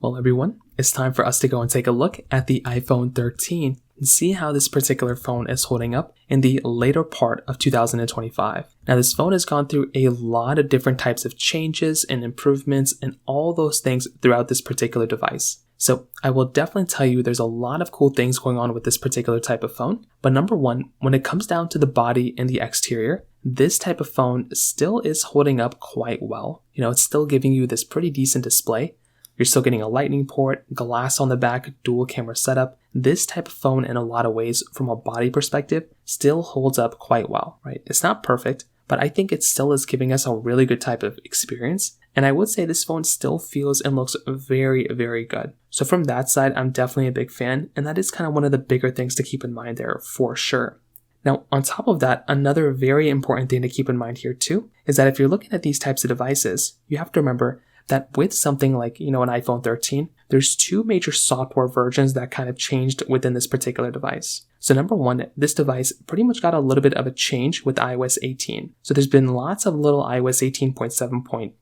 Well, everyone, it's time for us to go and take a look at the iPhone 13 and see how this particular phone is holding up in the later part of 2025. Now, this phone has gone through a lot of different types of changes and improvements and all those things throughout this particular device. So I will definitely tell you there's a lot of cool things going on with this particular type of phone. But number one, when it comes down to the body and the exterior, this type of phone still is holding up quite well. It's still giving you this pretty decent display. You're still getting a lightning port, glass on the back, dual camera setup. This type of phone, in a lot of ways, from a body perspective, still holds up quite well, right? It's not perfect, but I think it still is giving us a really good type of experience. And I would say this phone still feels and looks very, very good. So from that side, I'm definitely a big fan. And that is kind of one of the bigger things to keep in mind there for sure. Now, on top of that, another very important thing to keep in mind here too, is that if you're looking at these types of devices, you have to remember that with something like, an iPhone 13, there's two major software versions that kind of changed within this particular device. So number one, this device pretty much got a little bit of a change with iOS 18. So there's been lots of little iOS 18.7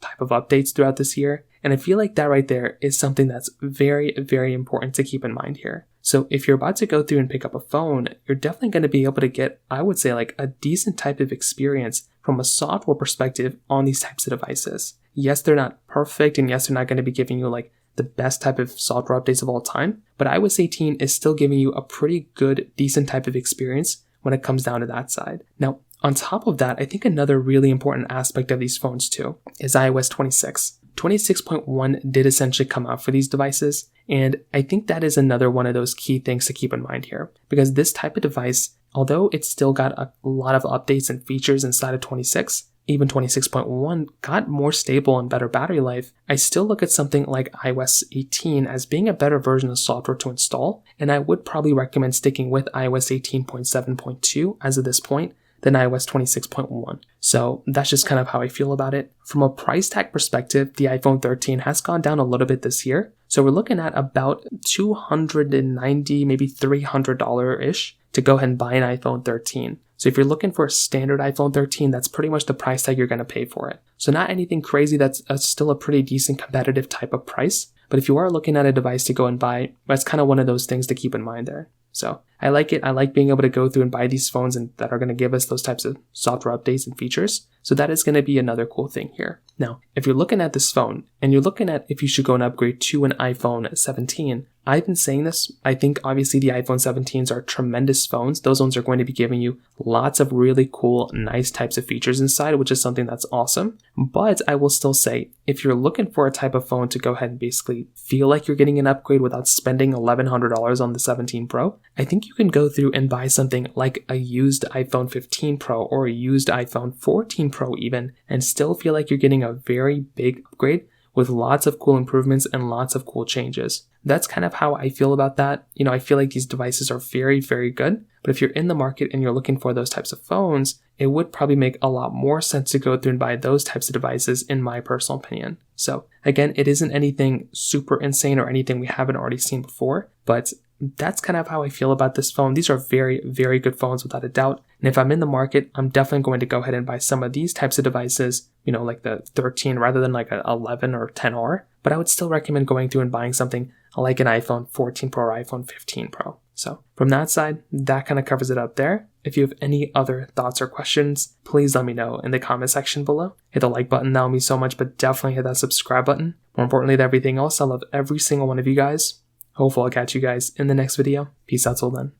type of updates throughout this year. And I feel like that right there is something that's very, very important to keep in mind here. So if you're about to go through and pick up a phone, you're definitely going to be able to get, I would say, like a decent type of experience from a software perspective on these types of devices. Yes, they're not perfect, and yes, they're not going to be giving you like the best type of software updates of all time, but iOS 18 is still giving you a pretty good, decent type of experience when it comes down to that side. Now, on top of that, I think another really important aspect of these phones too is iOS 26. 26.1 did essentially come out for these devices, and I think that is another one of those key things to keep in mind here, because this type of device, although it's still got a lot of updates and features inside of 26, even 26.1 got more stable and better battery life, I still look at something like iOS 18 as being a better version of software to install, and I would probably recommend sticking with iOS 18.7.2 as of this point than iOS 26.1. So that's just kind of how I feel about it. From a price tag perspective, the iPhone 13 has gone down a little bit this year. So we're looking at about $290, maybe $300-ish to go ahead and buy an iPhone 13. So if you're looking for a standard iPhone 13, that's pretty much the price tag you're going to pay for it. So not anything crazy, that's still a pretty decent competitive type of price. But if you are looking at a device to go and buy, that's kind of one of those things to keep in mind there. So I like it. I like being able to go through and buy these phones and that are going to give us those types of software updates and features. So that is going to be another cool thing here. Now, if you're looking at this phone and you're looking at if you should go and upgrade to an iPhone 17, I've been saying this. I think obviously the iPhone 17s are tremendous phones. Those ones are going to be giving you lots of really cool, nice types of features inside, which is something that's awesome. But I will still say, if you're looking for a type of phone to go ahead and basically feel like you're getting an upgrade without spending $1,100 on the 17 Pro, I think you can go through and buy something like a used iPhone 15 Pro or a used iPhone 14 Pro even, and still feel like you're getting a very big upgrade with lots of cool improvements and lots of cool changes. That's kind of how I feel about that. I feel like these devices are very, very good. But if you're in the market and you're looking for those types of phones, it would probably make a lot more sense to go through and buy those types of devices, in my personal opinion. So again, it isn't anything super insane or anything we haven't already seen before, but that's kind of how I feel about this phone. These are very, very good phones without a doubt. And if I'm in the market, I'm definitely going to go ahead and buy some of these types of devices, like the 13 rather than like an 11 or 10R. But I would still recommend going through and buying something like an iPhone 14 Pro or iPhone 15 Pro. So from that side, that kind of covers it up there. If you have any other thoughts or questions, please let me know in the comment section below. Hit the like button, that would mean so much, but definitely hit that subscribe button. More importantly than everything else, I love every single one of you guys. Hopefully I'll catch you guys in the next video. Peace out till then.